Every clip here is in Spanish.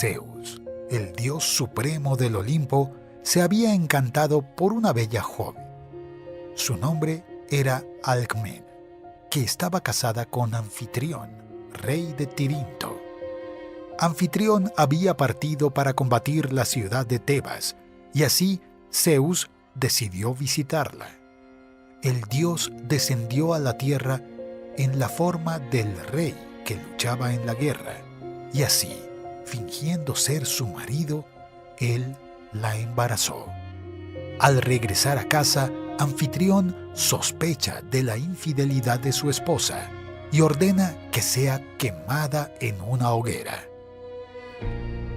Zeus, el dios supremo del Olimpo, se había encantado por una bella joven. Su nombre era Alcmena, que estaba casada con Anfitrión, rey de Tirinto. Anfitrión había partido para combatir la ciudad de Tebas, y así Zeus decidió visitarla. El dios descendió a la tierra en la forma del rey que luchaba en la guerra, y así, fingiendo ser su marido, él la embarazó. Al regresar a casa, Anfitrión sospecha de la infidelidad de su esposa y ordena que sea quemada en una hoguera.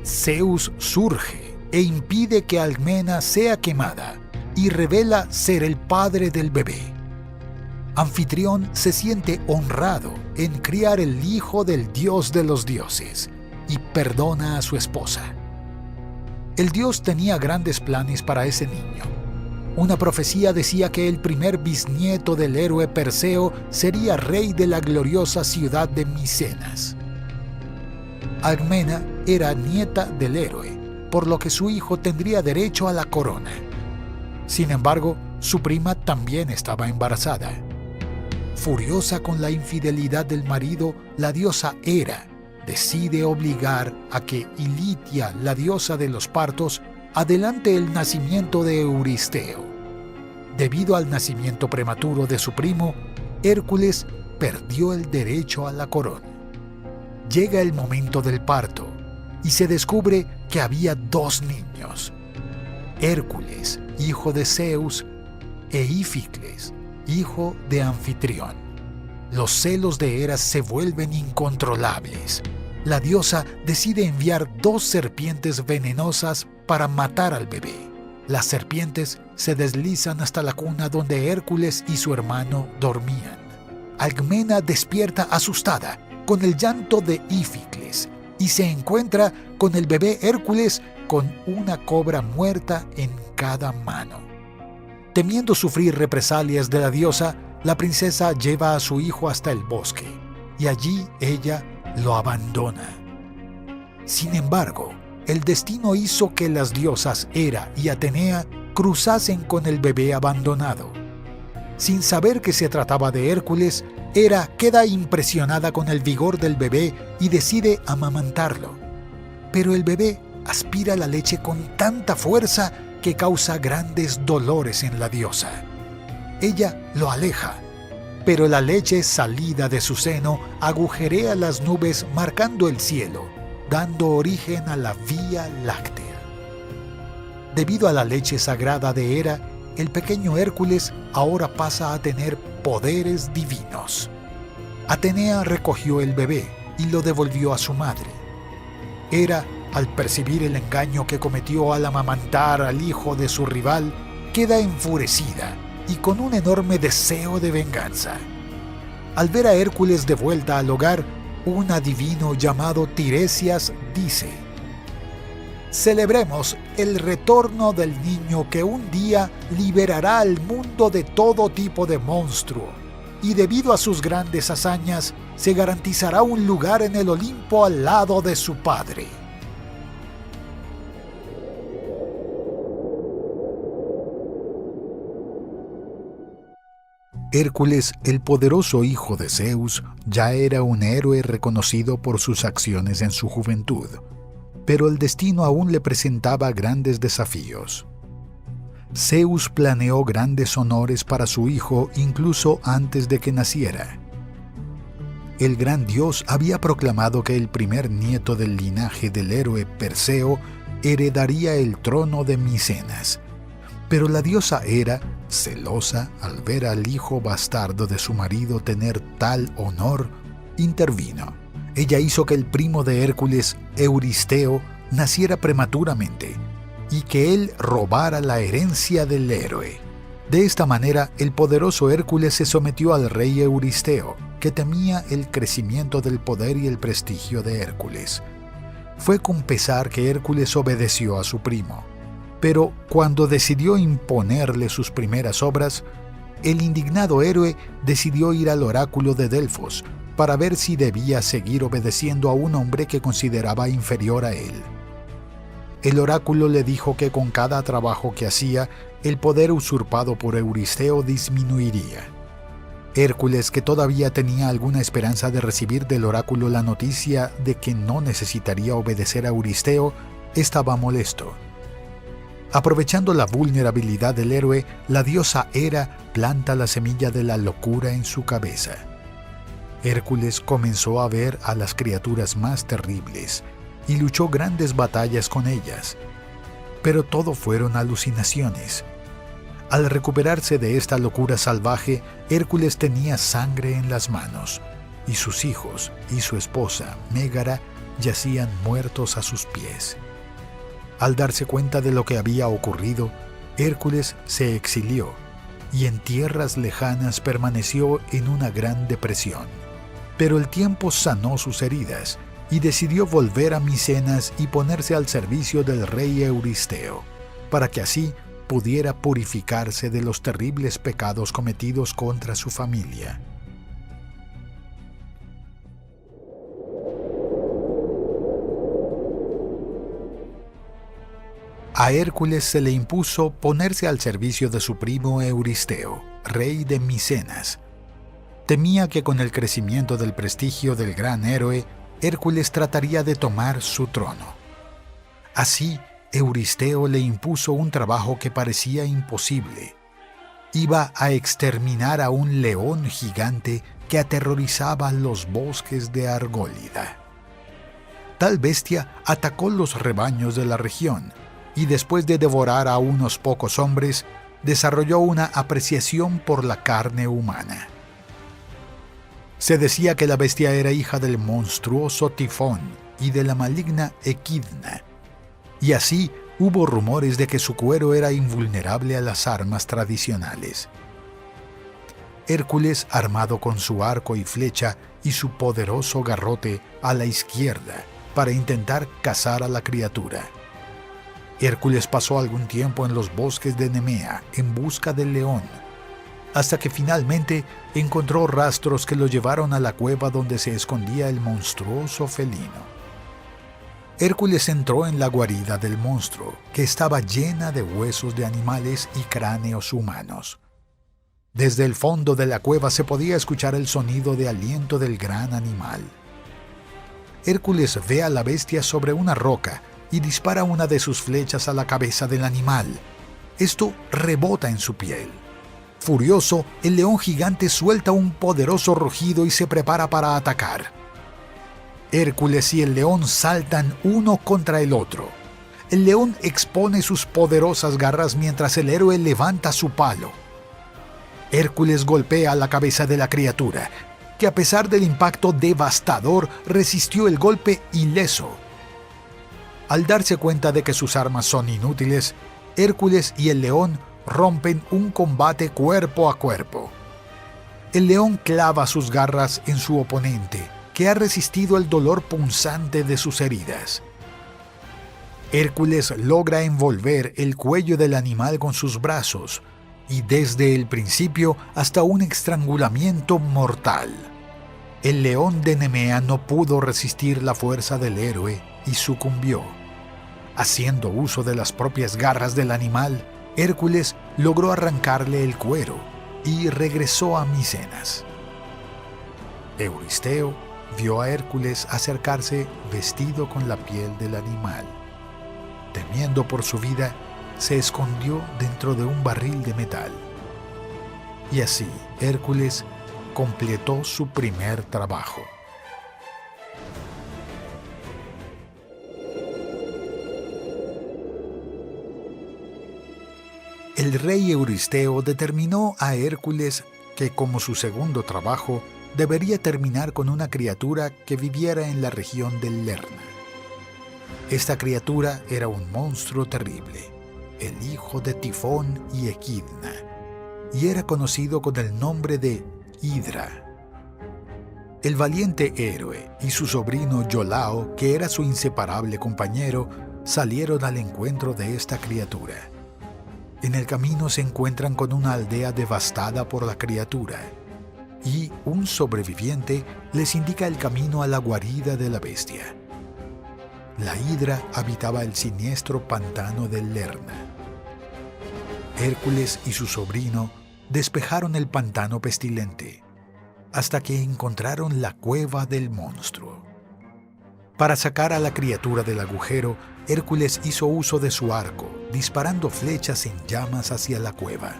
Zeus surge e impide que Alcmena sea quemada y revela ser el padre del bebé. Anfitrión se siente honrado en criar el hijo del dios de los dioses y perdona a su esposa. El dios tenía grandes planes para ese niño. Una profecía decía que el primer bisnieto del héroe Perseo sería rey de la gloriosa ciudad de Micenas. Alcmena era nieta del héroe, por lo que su hijo tendría derecho a la corona. Sin embargo, su prima también estaba embarazada. Furiosa con la infidelidad del marido, la diosa Hera decide obligar a que Ilitia, la diosa de los partos, adelante el nacimiento de Euristeo. Debido al nacimiento prematuro de su primo, Hércules perdió el derecho a la corona. Llega el momento del parto y se descubre que había 2 niños: Hércules, hijo de Zeus, e Íficles, hijo de Anfitrión. Los celos de Hera se vuelven incontrolables. La diosa decide enviar 2 serpientes venenosas para matar al bebé. Las serpientes se deslizan hasta la cuna donde Hércules y su hermano dormían. Alcmena despierta asustada con el llanto de Íficles y se encuentra con el bebé Hércules con una cobra muerta en cada mano. Temiendo sufrir represalias de la diosa, la princesa lleva a su hijo hasta el bosque y allí ella lo abandona. Sin embargo, el destino hizo que las diosas Hera y Atenea cruzasen con el bebé abandonado. Sin saber que se trataba de Hércules, Hera queda impresionada con el vigor del bebé y decide amamantarlo. Pero el bebé aspira la leche con tanta fuerza que causa grandes dolores en la diosa. Ella lo aleja, pero la leche salida de su seno agujerea las nubes marcando el cielo, dando origen a la Vía Láctea. Debido a la leche sagrada de Hera, el pequeño Hércules ahora pasa a tener poderes divinos. Atenea recogió el bebé y lo devolvió a su madre. Hera, al percibir el engaño que cometió al amamantar al hijo de su rival, queda enfurecida y con un enorme deseo de venganza. Al ver a Hércules de vuelta al hogar, un adivino llamado Tiresias dice: «Celebremos el retorno del niño que un día liberará al mundo de todo tipo de monstruo, y debido a sus grandes hazañas, se garantizará un lugar en el Olimpo al lado de su padre». Hércules, el poderoso hijo de Zeus, ya era un héroe reconocido por sus acciones en su juventud, pero el destino aún le presentaba grandes desafíos. Zeus planeó grandes honores para su hijo incluso antes de que naciera. El gran dios había proclamado que el primer nieto del linaje del héroe Perseo heredaría el trono de Micenas. Pero la diosa Hera, celosa al ver al hijo bastardo de su marido tener tal honor, intervino. Ella hizo que el primo de Hércules, Euristeo, naciera prematuramente y que él robara la herencia del héroe. De esta manera, el poderoso Hércules se sometió al rey Euristeo, que temía el crecimiento del poder y el prestigio de Hércules. Fue con pesar que Hércules obedeció a su primo. Pero cuando decidió imponerle sus primeras obras, el indignado héroe decidió ir al oráculo de Delfos para ver si debía seguir obedeciendo a un hombre que consideraba inferior a él. El oráculo le dijo que con cada trabajo que hacía, el poder usurpado por Euristeo disminuiría. Hércules, que todavía tenía alguna esperanza de recibir del oráculo la noticia de que no necesitaría obedecer a Euristeo, estaba molesto. Aprovechando la vulnerabilidad del héroe, la diosa Hera planta la semilla de la locura en su cabeza. Hércules comenzó a ver a las criaturas más terribles y luchó grandes batallas con ellas. Pero todo fueron alucinaciones. Al recuperarse de esta locura salvaje, Hércules tenía sangre en las manos, y sus hijos y su esposa, Mégara, yacían muertos a sus pies. Al darse cuenta de lo que había ocurrido, Hércules se exilió y en tierras lejanas permaneció en una gran depresión. Pero el tiempo sanó sus heridas y decidió volver a Micenas y ponerse al servicio del rey Euristeo, para que así pudiera purificarse de los terribles pecados cometidos contra su familia. A Hércules se le impuso ponerse al servicio de su primo Euristeo, rey de Micenas. Temía que con el crecimiento del prestigio del gran héroe, Hércules trataría de tomar su trono. Así, Euristeo le impuso un trabajo que parecía imposible. Iba a exterminar a un león gigante que aterrorizaba los bosques de Argólida. Tal bestia atacó los rebaños de la región y después de devorar a unos pocos hombres, desarrolló una apreciación por la carne humana. Se decía que la bestia era hija del monstruoso Tifón y de la maligna Equidna, y así hubo rumores de que su cuero era invulnerable a las armas tradicionales. Hércules, armado con su arco y flecha y su poderoso garrote a la izquierda para intentar cazar a la criatura. Hércules pasó algún tiempo en los bosques de Nemea en busca del león, hasta que finalmente encontró rastros que lo llevaron a la cueva donde se escondía el monstruoso felino. Hércules entró en la guarida del monstruo, que estaba llena de huesos de animales y cráneos humanos. Desde el fondo de la cueva se podía escuchar el sonido de aliento del gran animal. Hércules ve a la bestia sobre una roca y dispara una de sus flechas a la cabeza del animal. Esto rebota en su piel. Furioso, el león gigante suelta un poderoso rugido y se prepara para atacar. Hércules y el león saltan uno contra el otro. El león expone sus poderosas garras mientras el héroe levanta su palo. Hércules golpea la cabeza de la criatura, que a pesar del impacto devastador resistió el golpe ileso. Al darse cuenta de que sus armas son inútiles, Hércules y el león rompen un combate cuerpo a cuerpo. El león clava sus garras en su oponente, que ha resistido el dolor punzante de sus heridas. Hércules logra envolver el cuello del animal con sus brazos, y desde el principio hasta un estrangulamiento mortal. El león de Nemea no pudo resistir la fuerza del héroe y sucumbió. Haciendo uso de las propias garras del animal, Hércules logró arrancarle el cuero y regresó a Micenas. Euristeo vio a Hércules acercarse vestido con la piel del animal. Temiendo por su vida, se escondió dentro de un barril de metal. Y así, Hércules completó su primer trabajo. El rey Euristeo determinó a Hércules que, como su segundo trabajo, debería terminar con una criatura que viviera en la región del Lerna. Esta criatura era un monstruo terrible, el hijo de Tifón y Equidna, y era conocido con el nombre de Hidra. El valiente héroe y su sobrino Iolao, que era su inseparable compañero, salieron al encuentro de esta criatura. En el camino se encuentran con una aldea devastada por la criatura. y un sobreviviente les indica el camino a la guarida de la bestia. La hidra habitaba el siniestro pantano del Lerna. Hércules y su sobrino despejaron el pantano pestilente hasta que encontraron la cueva del monstruo. Para sacar a la criatura del agujero, Hércules hizo uso de su arco, disparando flechas en llamas hacia la cueva.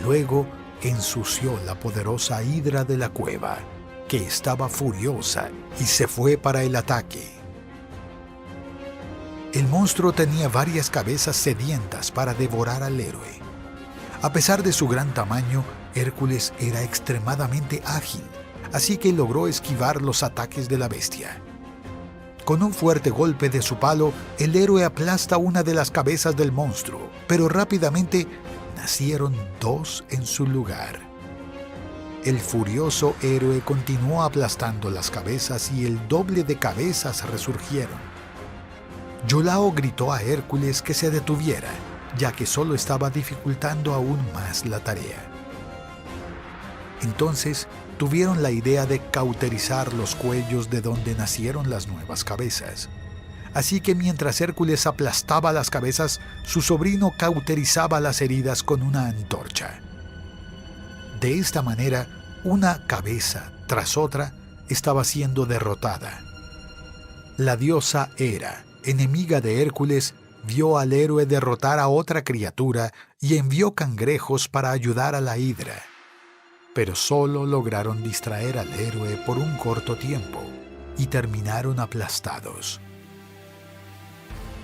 Luego ensució la poderosa hidra de la cueva, que estaba furiosa y se fue para el ataque. El monstruo tenía varias cabezas sedientas para devorar al héroe. A pesar de su gran tamaño, Hércules era extremadamente ágil, así que logró esquivar los ataques de la bestia. Con un fuerte golpe de su palo, el héroe aplasta una de las cabezas del monstruo, pero rápidamente nacieron dos en su lugar. El furioso héroe continuó aplastando las cabezas y el doble de cabezas resurgieron. Iolao gritó a Hércules que se detuviera, ya que solo estaba dificultando aún más la tarea. Entonces tuvieron la idea de cauterizar los cuellos de donde nacieron las nuevas cabezas. Así que mientras Hércules aplastaba las cabezas, su sobrino cauterizaba las heridas con una antorcha. De esta manera, una cabeza tras otra estaba siendo derrotada. La diosa Hera, enemiga de Hércules, vio al héroe derrotar a otra criatura y envió cangrejos para ayudar a la hidra. Pero solo lograron distraer al héroe por un corto tiempo y terminaron aplastados.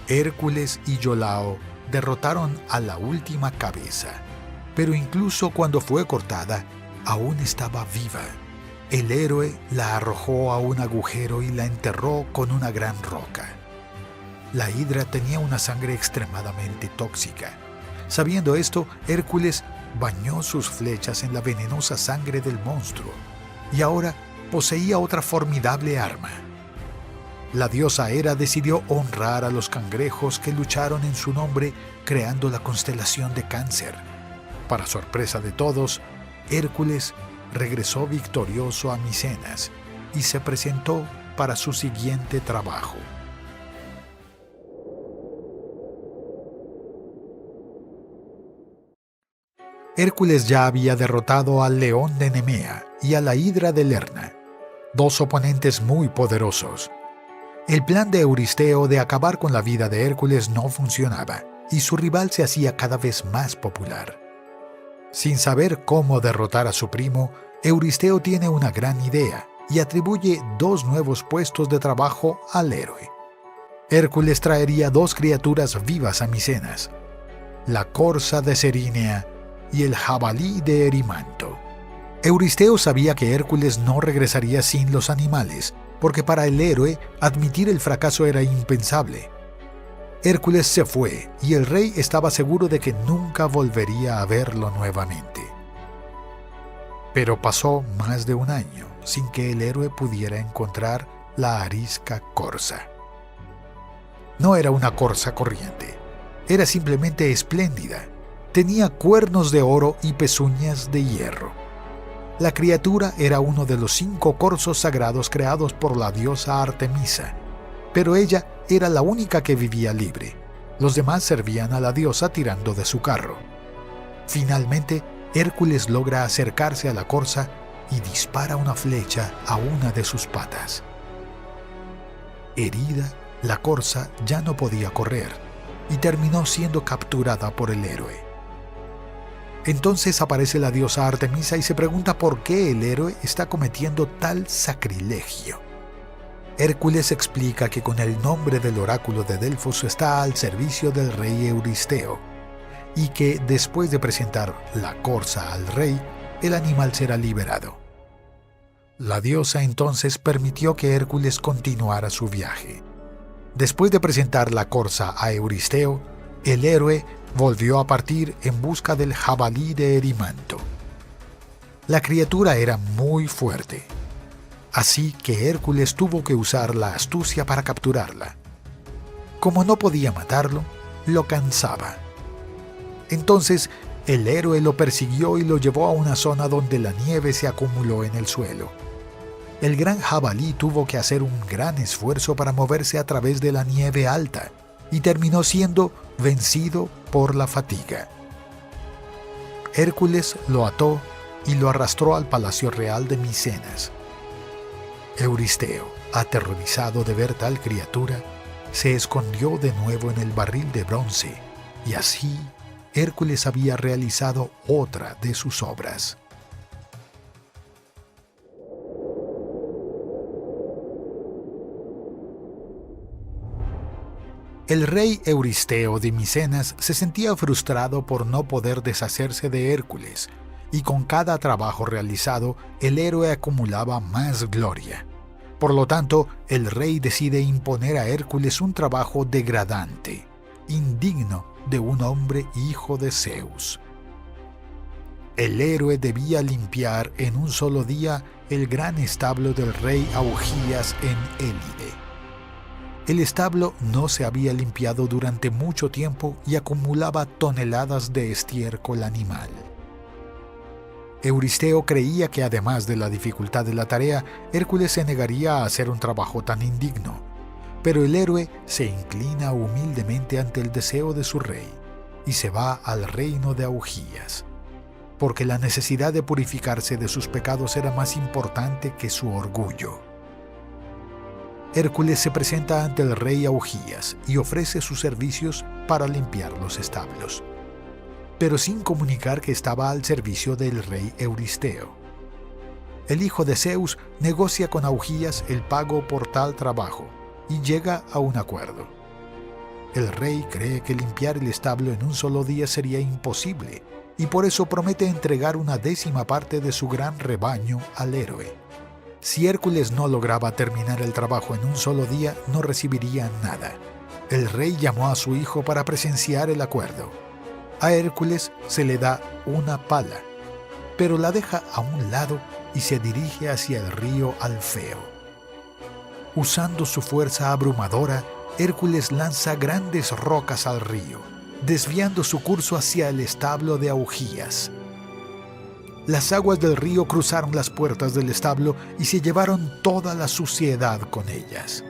Hércules y Iolao derrotaron a la última cabeza, pero incluso cuando fue cortada, aún estaba viva. El héroe la arrojó a un agujero y la enterró con una gran roca. La hidra tenía una sangre extremadamente tóxica. Sabiendo esto, Hércules bañó sus flechas en la venenosa sangre del monstruo y ahora poseía otra formidable arma. La diosa Hera decidió honrar a los cangrejos que lucharon en su nombre, creando la constelación de Cáncer. Para sorpresa de todos, Hércules regresó victorioso a Micenas y se presentó para su siguiente trabajo. Hércules ya había derrotado al león de Nemea y a la hidra de Lerna, dos oponentes muy poderosos. El plan de Euristeo de acabar con la vida de Hércules no funcionaba y su rival se hacía cada vez más popular. Sin saber cómo derrotar a su primo, Euristeo tiene una gran idea y atribuye dos nuevos puestos de trabajo al héroe. Hércules traería dos criaturas vivas a Micenas, la corza de Cerínea y el jabalí de Erimanto. Euristeo sabía que Hércules no regresaría sin los animales, porque para el héroe admitir el fracaso era impensable. Hércules se fue y el rey estaba seguro de que nunca volvería a verlo nuevamente. Pero pasó más de un año sin que el héroe pudiera encontrar la arisca corza. No era una corza corriente, era simplemente espléndida. Tenía cuernos de oro y pezuñas de hierro. La criatura era uno de los 5 corzos sagrados creados por la diosa Artemisa, pero ella era la única que vivía libre. Los demás servían a la diosa tirando de su carro. Finalmente, Hércules logra acercarse a la corza y dispara una flecha a una de sus patas. Herida, la corza ya no podía correr y terminó siendo capturada por el héroe. Entonces aparece la diosa Artemisa y se pregunta por qué el héroe está cometiendo tal sacrilegio. Hércules explica que con el nombre del oráculo de Delfos está al servicio del rey Euristeo y que después de presentar la corza al rey, el animal será liberado. La diosa entonces permitió que Hércules continuara su viaje. Después de presentar la corza a Euristeo, el héroe volvió a partir en busca del jabalí de Erimanto. La criatura era muy fuerte, así que Hércules tuvo que usar la astucia para capturarla. Como no podía matarlo, lo cansaba. Entonces El héroe lo persiguió y lo llevó a una zona donde la nieve se acumuló en el suelo. El gran jabalí tuvo que hacer un gran esfuerzo para moverse a través de la nieve alta y terminó siendo vencido por la fatiga. Hércules lo ató y lo arrastró al palacio real de Micenas. Euristeo, aterrorizado de ver tal criatura, se escondió de nuevo en el barril de bronce, y así Hércules había realizado otra de sus obras. El rey Euristeo de Micenas se sentía frustrado por no poder deshacerse de Hércules, y con cada trabajo realizado, el héroe acumulaba más gloria. Por lo tanto, el rey decide imponer a Hércules un trabajo degradante, indigno de un hombre hijo de Zeus. El héroe debía limpiar en un solo día el gran establo del rey Augías en Élide. El establo no se había limpiado durante mucho tiempo y acumulaba toneladas de estiércol animal. Euristeo creía que además de la dificultad de la tarea, Hércules se negaría a hacer un trabajo tan indigno. Pero el héroe se inclina humildemente ante el deseo de su rey y se va al reino de Augías, porque la necesidad de purificarse de sus pecados era más importante que su orgullo. Hércules se presenta ante el rey Augías y ofrece sus servicios para limpiar los establos, pero sin comunicar que estaba al servicio del rey Euristeo. El hijo de Zeus negocia con Augías el pago por tal trabajo y llega a un acuerdo. El rey cree que limpiar el establo en un solo día sería imposible y por eso promete entregar una 10ª parte de su gran rebaño al héroe. Si Hércules no lograba terminar el trabajo en un solo día, no recibiría nada. El rey llamó a su hijo para presenciar el acuerdo. A Hércules se le da una pala, pero la deja a un lado y se dirige hacia el río Alfeo. Usando su fuerza abrumadora, Hércules lanza grandes rocas al río, desviando su curso hacia el establo de Augías. Las aguas del río cruzaron las puertas del establo y se llevaron toda la suciedad con ellas.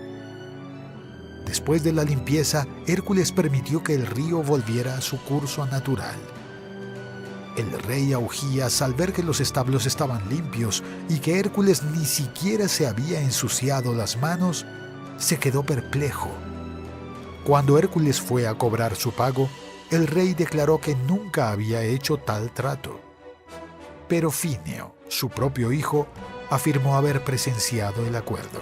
Después de la limpieza, Hércules permitió que el río volviera a su curso natural. El rey Augías, al ver que los establos estaban limpios y que Hércules ni siquiera se había ensuciado las manos, se quedó perplejo. Cuando Hércules fue a cobrar su pago, el rey declaró que nunca había hecho tal trato. Pero Fineo, su propio hijo, afirmó haber presenciado el acuerdo.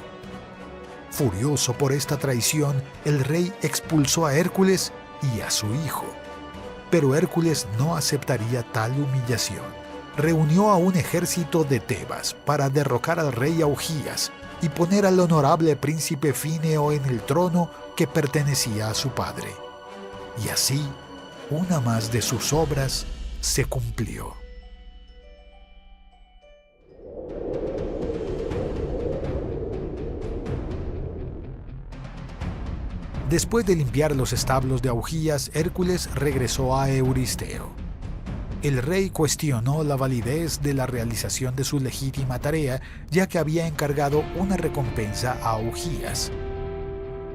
Furioso por esta traición, el rey expulsó a Hércules y a su hijo. Pero Hércules no aceptaría tal humillación. Reunió a un ejército de Tebas para derrocar al rey Augías y poner al honorable príncipe Fineo en el trono que pertenecía a su padre. Y así, una más de sus obras se cumplió. Después de limpiar los establos de Augías, Hércules regresó a Euristeo. El rey cuestionó la validez de la realización de su legítima tarea, ya que había encargado una recompensa a Augías,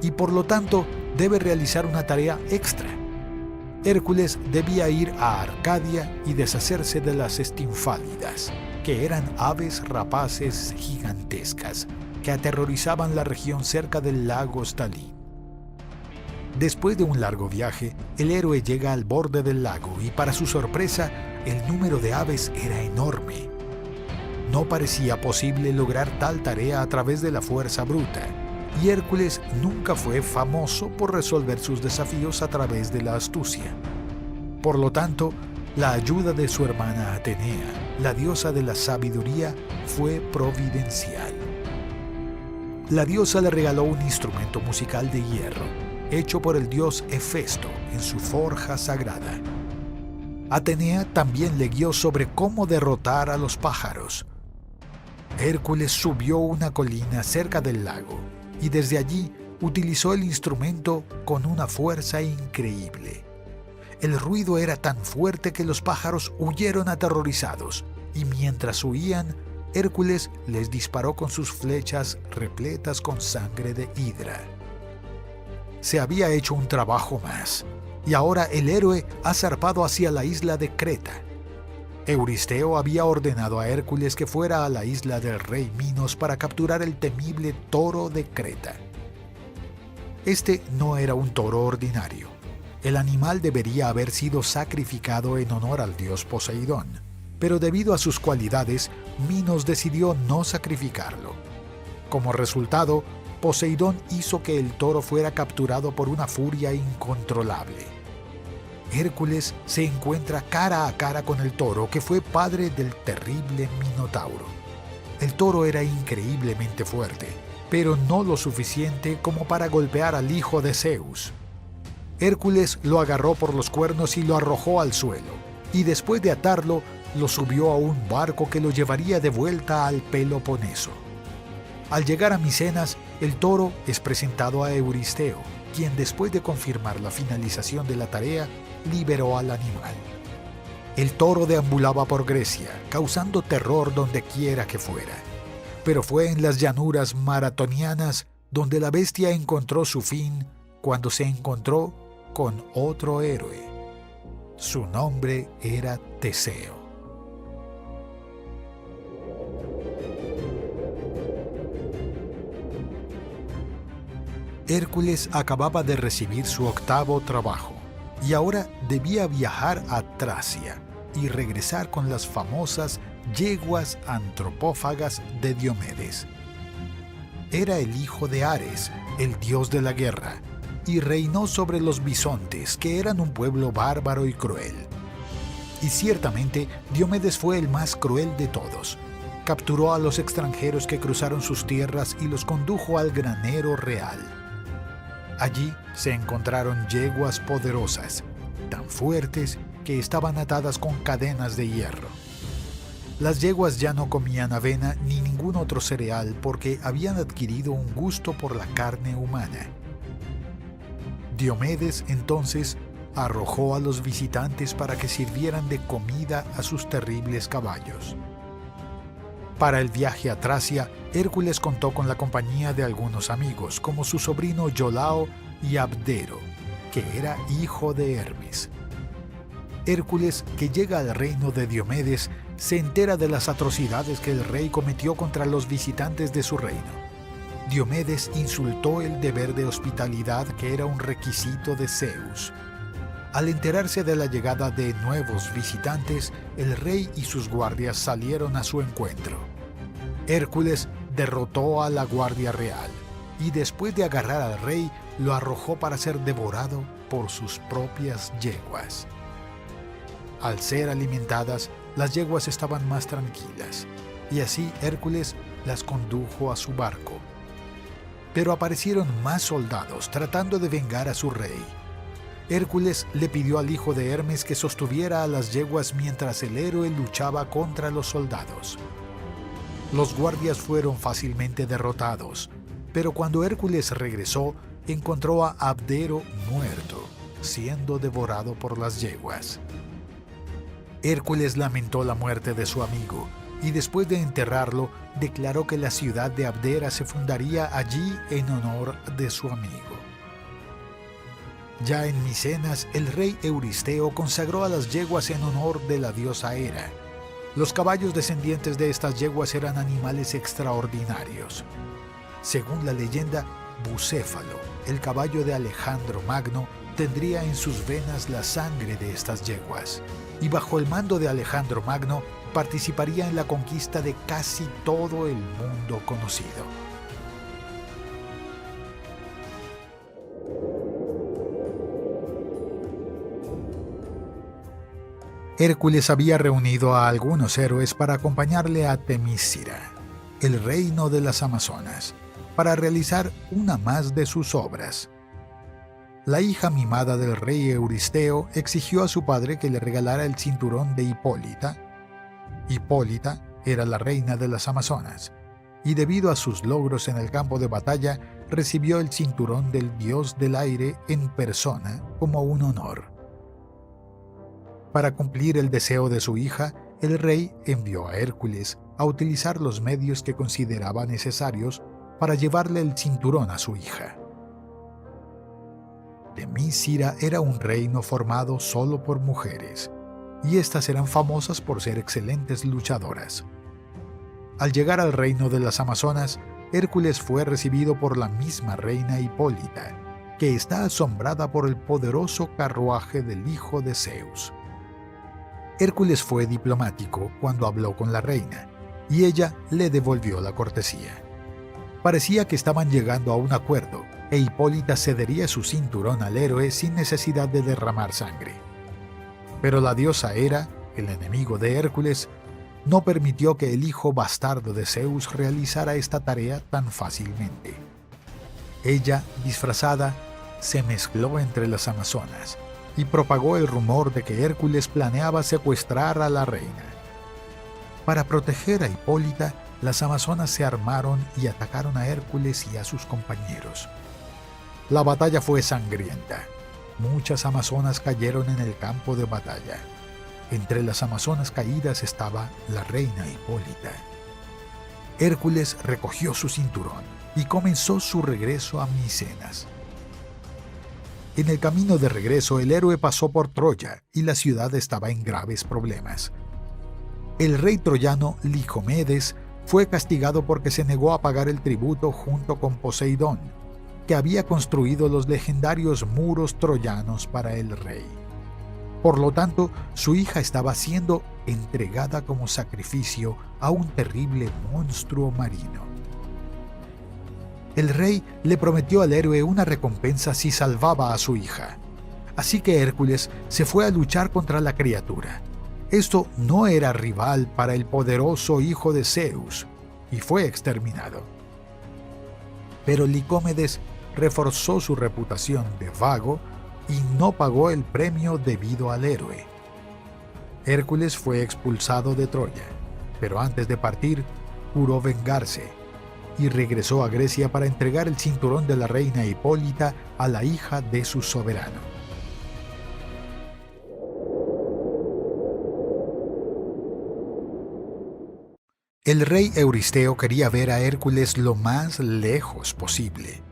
y por lo tanto debe realizar una tarea extra. Hércules debía ir a Arcadia y deshacerse de las estinfálidas, que eran aves rapaces gigantescas que aterrorizaban la región cerca del lago Stalin. Después de un largo viaje, el héroe llega al borde del lago y para su sorpresa, el número de aves era enorme. No parecía posible lograr tal tarea a través de la fuerza bruta, y Hércules nunca fue famoso por resolver sus desafíos a través de la astucia. Por lo tanto, la ayuda de su hermana Atenea, la diosa de la sabiduría, fue providencial. La diosa le regaló un instrumento musical de hierro, hecho por el dios Hefesto en su forja sagrada. Atenea también le guió sobre cómo derrotar a los pájaros. Hércules subió una colina cerca del lago y desde allí utilizó el instrumento con una fuerza increíble. El ruido era tan fuerte que los pájaros huyeron aterrorizados, y mientras huían, Hércules les disparó con sus flechas repletas con sangre de hidra. Se había hecho un trabajo más, y ahora el héroe ha zarpado hacia la isla de Creta. Euristeo había ordenado a Hércules que fuera a la isla del rey Minos para capturar el temible toro de Creta. Este no era un toro ordinario. El animal debería haber sido sacrificado en honor al dios Poseidón, pero debido a sus cualidades, Minos decidió no sacrificarlo. Como resultado, Poseidón hizo que el toro fuera capturado por una furia incontrolable. Hércules se encuentra cara a cara con el toro, que fue padre del terrible Minotauro. El toro era increíblemente fuerte, pero no lo suficiente como para golpear al hijo de Zeus. Hércules lo agarró por los cuernos y lo arrojó al suelo, y después de atarlo, lo subió a un barco que lo llevaría de vuelta al Peloponeso. Al llegar a Micenas, el toro es presentado a Euristeo, quien después de confirmar la finalización de la tarea, liberó al animal. El toro deambulaba por Grecia, causando terror donde quiera que fuera. Pero fue en las llanuras maratonianas donde la bestia encontró su fin cuando se encontró con otro héroe. Su nombre era Teseo. Hércules acababa de recibir su octavo trabajo y ahora debía viajar a Tracia y regresar con las famosas yeguas antropófagas de Diomedes. Era el hijo de Ares, el dios de la guerra, y reinó sobre los bisontes, que eran un pueblo bárbaro y cruel. Y ciertamente Diomedes fue el más cruel de todos. Capturó a los extranjeros que cruzaron sus tierras y los condujo al granero real. Allí se encontraron yeguas poderosas, tan fuertes que estaban atadas con cadenas de hierro. Las yeguas ya no comían avena ni ningún otro cereal porque habían adquirido un gusto por la carne humana. Diomedes entonces arrojó a los visitantes para que sirvieran de comida a sus terribles caballos. Para el viaje a Tracia, Hércules contó con la compañía de algunos amigos, como su sobrino Iolao y Abdero, que era hijo de Hermes. Hércules, que llega al reino de Diomedes, se entera de las atrocidades que el rey cometió contra los visitantes de su reino. Diomedes insultó el deber de hospitalidad que era un requisito de Zeus. Al enterarse de la llegada de nuevos visitantes, el rey y sus guardias salieron a su encuentro. Hércules derrotó a la guardia real y después de agarrar al rey, lo arrojó para ser devorado por sus propias yeguas. Al ser alimentadas, las yeguas estaban más tranquilas, y así Hércules las condujo a su barco. Pero aparecieron más soldados tratando de vengar a su rey. Hércules le pidió al hijo de Hermes que sostuviera a las yeguas mientras el héroe luchaba contra los soldados. Los guardias fueron fácilmente derrotados, pero cuando Hércules regresó, encontró a Abdero muerto, siendo devorado por las yeguas. Hércules lamentó la muerte de su amigo y después de enterrarlo, declaró que la ciudad de Abdera se fundaría allí en honor de su amigo. Ya en Micenas, el rey Euristeo consagró a las yeguas en honor de la diosa Hera. Los caballos descendientes de estas yeguas eran animales extraordinarios. Según la leyenda, Bucéfalo, el caballo de Alejandro Magno, tendría en sus venas la sangre de estas yeguas, y bajo el mando de Alejandro Magno participaría en la conquista de casi todo el mundo conocido. Hércules había reunido a algunos héroes para acompañarle a Temícira, el reino de las Amazonas, para realizar una más de sus obras. La hija mimada del rey Euristeo exigió a su padre que le regalara el cinturón de Hipólita. Hipólita era la reina de las Amazonas, y debido a sus logros en el campo de batalla, recibió el cinturón del dios del aire en persona como un honor. Para cumplir el deseo de su hija, el rey envió a Hércules a utilizar los medios que consideraba necesarios para llevarle el cinturón a su hija. Temícira era un reino formado solo por mujeres, y éstas eran famosas por ser excelentes luchadoras. Al llegar al reino de las Amazonas, Hércules fue recibido por la misma reina Hipólita, que está asombrada por el poderoso carruaje del hijo de Zeus. Hércules fue diplomático cuando habló con la reina, y ella le devolvió la cortesía. Parecía que estaban llegando a un acuerdo, e Hipólita cedería su cinturón al héroe sin necesidad de derramar sangre. Pero la diosa Hera, el enemigo de Hércules, no permitió que el hijo bastardo de Zeus realizara esta tarea tan fácilmente. Ella, disfrazada, se mezcló entre las amazonas y propagó el rumor de que Hércules planeaba secuestrar a la reina. Para proteger a Hipólita, las amazonas se armaron y atacaron a Hércules y a sus compañeros. La batalla fue sangrienta. Muchas amazonas cayeron en el campo de batalla. Entre las amazonas caídas estaba la reina Hipólita. Hércules recogió su cinturón y comenzó su regreso a Micenas. En el camino de regreso, el héroe pasó por Troya y la ciudad estaba en graves problemas. El rey troyano Licomedes fue castigado porque se negó a pagar el tributo junto con Poseidón, que había construido los legendarios muros troyanos para el rey. Por lo tanto, su hija estaba siendo entregada como sacrificio a un terrible monstruo marino. El rey le prometió al héroe una recompensa si salvaba a su hija. Así que Hércules se fue a luchar contra la criatura. Esto no era rival para el poderoso hijo de Zeus, y fue exterminado. Pero Licómedes reforzó su reputación de vago y no pagó el premio debido al héroe. Hércules fue expulsado de Troya, pero antes de partir, juró vengarse y regresó a Grecia para entregar el cinturón de la reina Hipólita a la hija de su soberano. El rey Euristeo quería ver a Hércules lo más lejos posible,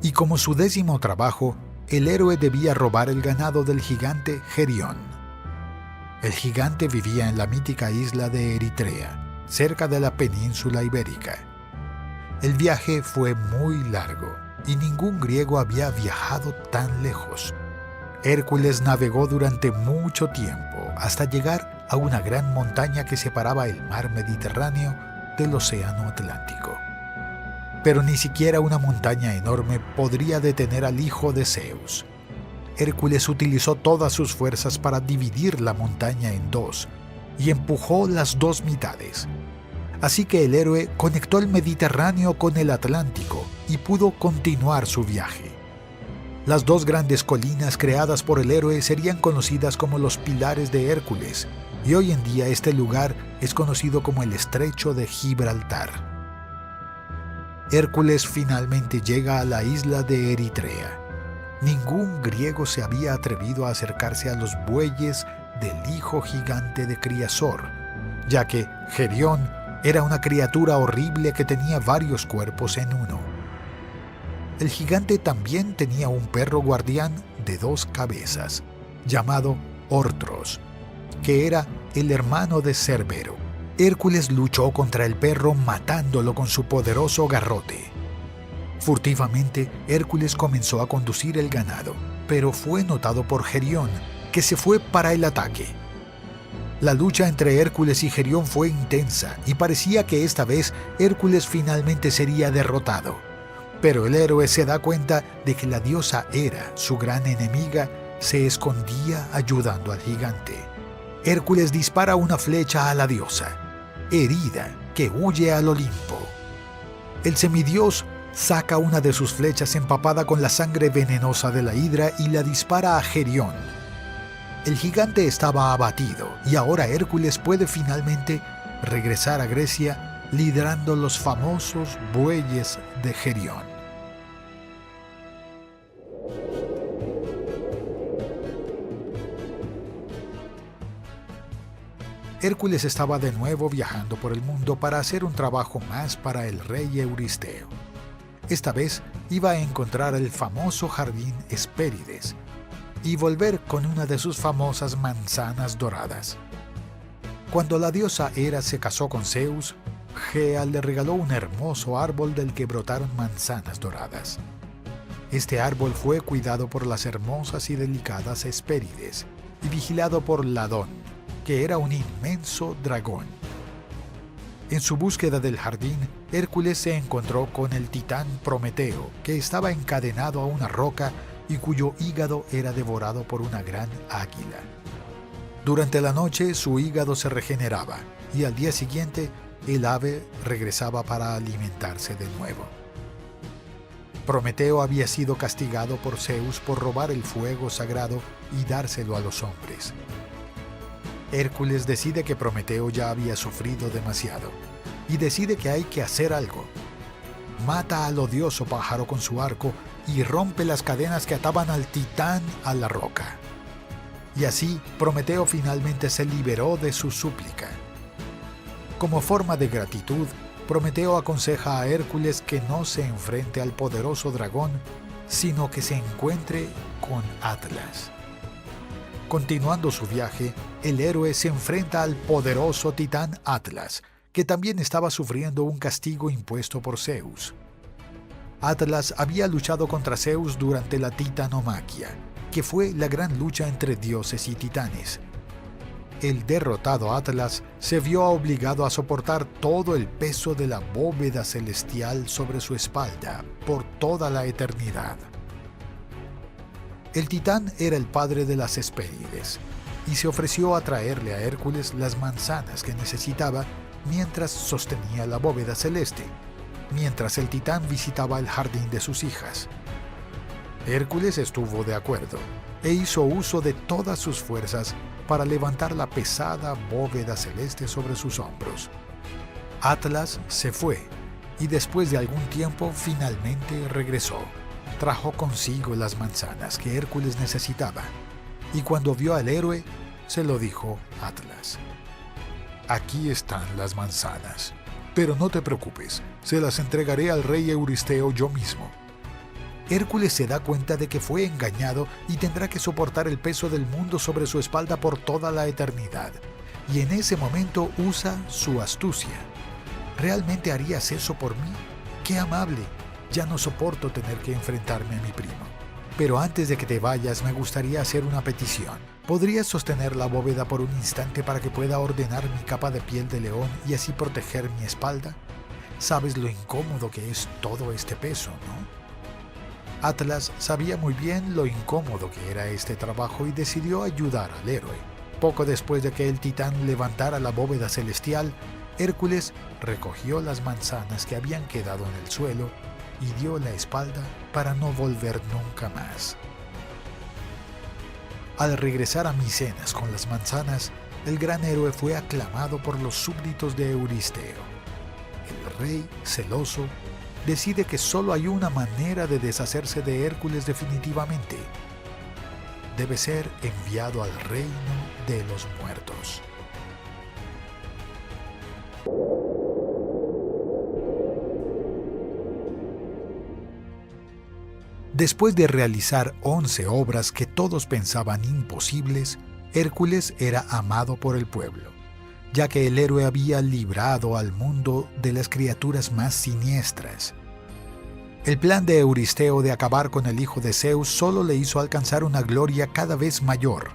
y como su décimo trabajo, el héroe debía robar el ganado del gigante Gerión. El gigante vivía en la mítica isla de Eritrea, cerca de la península ibérica. El viaje fue muy largo, y ningún griego había viajado tan lejos. Hércules navegó durante mucho tiempo, hasta llegar a una gran montaña que separaba el mar Mediterráneo del océano Atlántico. Pero ni siquiera una montaña enorme podría detener al hijo de Zeus. Hércules utilizó todas sus fuerzas para dividir la montaña en dos y empujó las dos mitades. Así que el héroe conectó el Mediterráneo con el Atlántico y pudo continuar su viaje. Las dos grandes colinas creadas por el héroe serían conocidas como los Pilares de Hércules, y hoy en día este lugar es conocido como el Estrecho de Gibraltar. Hércules finalmente llega a la isla de Eritrea. Ningún griego se había atrevido a acercarse a los bueyes del hijo gigante de Criasor, ya que Gerión era una criatura horrible que tenía varios cuerpos en uno. El gigante también tenía un perro guardián de dos cabezas, llamado Ortros, que era el hermano de Cerbero. Hércules luchó contra el perro matándolo con su poderoso garrote. Furtivamente, Hércules comenzó a conducir el ganado, pero fue notado por Gerión, que se fue para el ataque. La lucha entre Hércules y Gerión fue intensa y parecía que esta vez Hércules finalmente sería derrotado. Pero el héroe se da cuenta de que la diosa Hera, su gran enemiga, se escondía ayudando al gigante. Hércules dispara una flecha a la diosa, herida, que huye al Olimpo. El semidios saca una de sus flechas empapada con la sangre venenosa de la hidra y la dispara a Gerión. El gigante estaba abatido y ahora Hércules puede finalmente regresar a Grecia liderando los famosos bueyes de Gerión. Hércules estaba de nuevo viajando por el mundo para hacer un trabajo más para el rey Euristeo. Esta vez iba a encontrar el famoso jardín Hespérides y volver con una de sus famosas manzanas doradas. Cuando la diosa Hera se casó con Zeus, Gea le regaló un hermoso árbol del que brotaron manzanas doradas. Este árbol fue cuidado por las hermosas y delicadas Hespérides y vigilado por Ladón, que era un inmenso dragón. En su búsqueda del jardín, Hércules se encontró con el titán Prometeo, que estaba encadenado a una roca y cuyo hígado era devorado por una gran águila. Durante la noche su hígado se regeneraba y al día siguiente el ave regresaba para alimentarse de nuevo. Prometeo había sido castigado por Zeus por robar el fuego sagrado y dárselo a los hombres. Hércules decide que Prometeo ya había sufrido demasiado y decide que hay que hacer algo. Mata al odioso pájaro con su arco y rompe las cadenas que ataban al titán a la roca. Y así Prometeo finalmente se liberó de su súplica. Como forma de gratitud, Prometeo aconseja a Hércules que no se enfrente al poderoso dragón, sino que se encuentre con Atlas. Continuando su viaje, el héroe se enfrenta al poderoso titán Atlas, que también estaba sufriendo un castigo impuesto por Zeus. Atlas había luchado contra Zeus durante la titanomaquia, que fue la gran lucha entre dioses y titanes. El derrotado Atlas se vio obligado a soportar todo el peso de la bóveda celestial sobre su espalda por toda la eternidad. El titán era el padre de las Hespérides y se ofreció a traerle a Hércules las manzanas que necesitaba mientras sostenía la bóveda celeste, mientras el titán visitaba el jardín de sus hijas. Hércules estuvo de acuerdo e hizo uso de todas sus fuerzas para levantar la pesada bóveda celeste sobre sus hombros. Atlas se fue y después de algún tiempo finalmente regresó. Trajo consigo las manzanas que Hércules necesitaba y cuando vio al héroe se lo dijo Atlas. Aquí están las manzanas, pero no te preocupes, se las entregaré al rey Euristeo yo mismo. Hércules se da cuenta de que fue engañado y tendrá que soportar el peso del mundo sobre su espalda por toda la eternidad. Y en ese momento usa su astucia. ¿Realmente harías eso por mí? ¡Qué amable! Ya no soporto tener que enfrentarme a mi primo. Pero antes de que te vayas me gustaría hacer una petición. ¿Podrías sostener la bóveda por un instante para que pueda ordenar mi capa de piel de león y así proteger mi espalda? Sabes lo incómodo que es todo este peso, ¿no? Atlas sabía muy bien lo incómodo que era este trabajo y decidió ayudar al héroe. Poco después de que el titán levantara la bóveda celestial, Hércules recogió las manzanas que habían quedado en el suelo y dio la espalda para no volver nunca más. Al regresar a Micenas con las manzanas, el gran héroe fue aclamado por los súbditos de Euristeo. El rey, celoso, decide que solo hay una manera de deshacerse de Hércules definitivamente. Debe ser enviado al reino de los muertos. Después de realizar 11 obras que todos pensaban imposibles, Hércules era amado por el pueblo, ya que el héroe había librado al mundo de las criaturas más siniestras. El plan de Euristeo de acabar con el hijo de Zeus solo le hizo alcanzar una gloria cada vez mayor.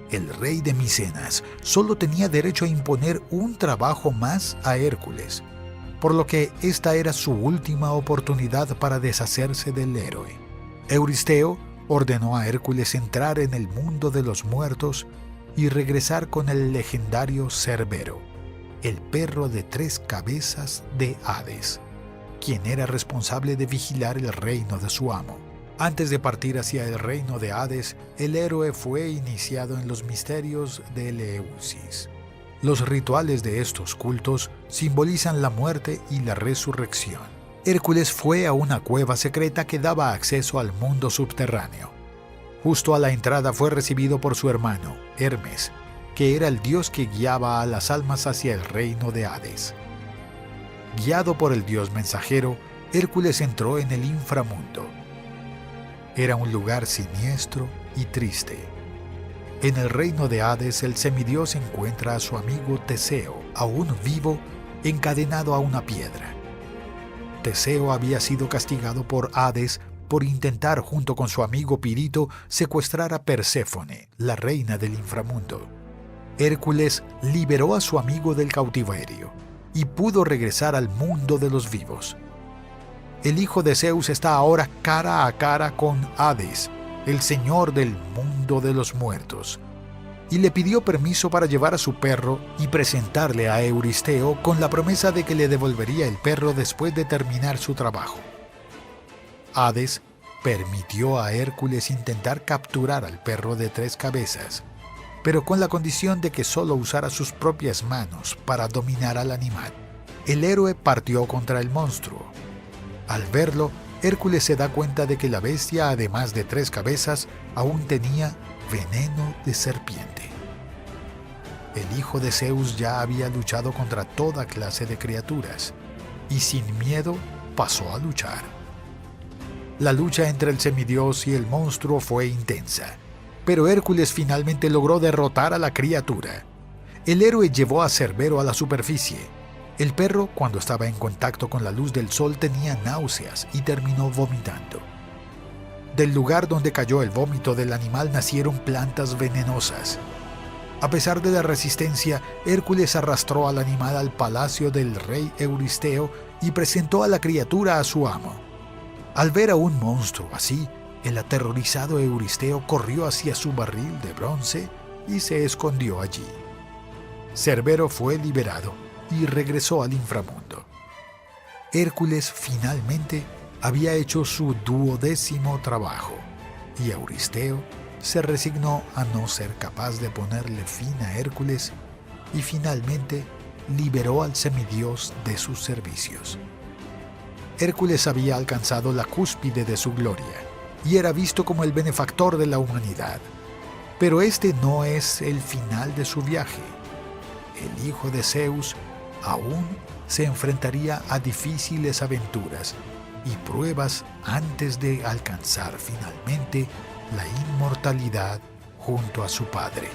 El rey de Micenas solo tenía derecho a imponer un trabajo más a Hércules, por lo que esta era su última oportunidad para deshacerse del héroe. Euristeo ordenó a Hércules entrar en el mundo de los muertos y regresar con el legendario Cerbero, el perro de 3 cabezas de Hades, quien era responsable de vigilar el reino de su amo. Antes de partir hacia el reino de Hades, el héroe fue iniciado en los misterios de Eleusis. Los rituales de estos cultos simbolizan la muerte y la resurrección. Hércules fue a una cueva secreta que daba acceso al mundo subterráneo. Justo a la entrada fue recibido por su hermano, Hermes, que era el dios que guiaba a las almas hacia el reino de Hades. Guiado por el dios mensajero, Hércules entró en el inframundo. Era un lugar siniestro y triste. En el reino de Hades, el semidios encuentra a su amigo Teseo, aún vivo, encadenado a una piedra. Teseo había sido castigado por Hades por intentar, junto con su amigo Pirito, secuestrar a Perséfone, la reina del inframundo. Hércules liberó a su amigo del cautiverio y pudo regresar al mundo de los vivos. El hijo de Zeus está ahora cara a cara con Hades, el señor del mundo de los muertos, y le pidió permiso para llevar a su perro y presentarle a Euristeo con la promesa de que le devolvería el perro después de terminar su trabajo. Hades permitió a Hércules intentar capturar al perro de 3 cabezas, pero con la condición de que solo usara sus propias manos para dominar al animal. El héroe partió contra el monstruo. Al verlo, Hércules se da cuenta de que la bestia, además de 3 cabezas, aún tenía veneno de serpiente. El hijo de Zeus ya había luchado contra toda clase de criaturas, y sin miedo pasó a luchar. La lucha entre el semidios y el monstruo fue intensa, pero Hércules finalmente logró derrotar a la criatura. El héroe llevó a Cerbero a la superficie. El perro, cuando estaba en contacto con la luz del sol, tenía náuseas y terminó vomitando. Del lugar donde cayó el vómito del animal nacieron plantas venenosas. A pesar de la resistencia, Hércules arrastró al animal al palacio del rey Euristeo y presentó a la criatura a su amo. Al ver a un monstruo así, el aterrorizado Euristeo corrió hacia su barril de bronce y se escondió allí. Cerbero fue liberado y regresó al inframundo. Hércules finalmente había hecho su 12º trabajo y Euristeo se resignó a no ser capaz de ponerle fin a Hércules y finalmente liberó al semidios de sus servicios. Hércules había alcanzado la cúspide de su gloria y era visto como el benefactor de la humanidad. Pero este no es el final de su viaje. El hijo de Zeus aún se enfrentaría a difíciles aventuras y pruebas antes de alcanzar finalmente la inmortalidad junto a su padre.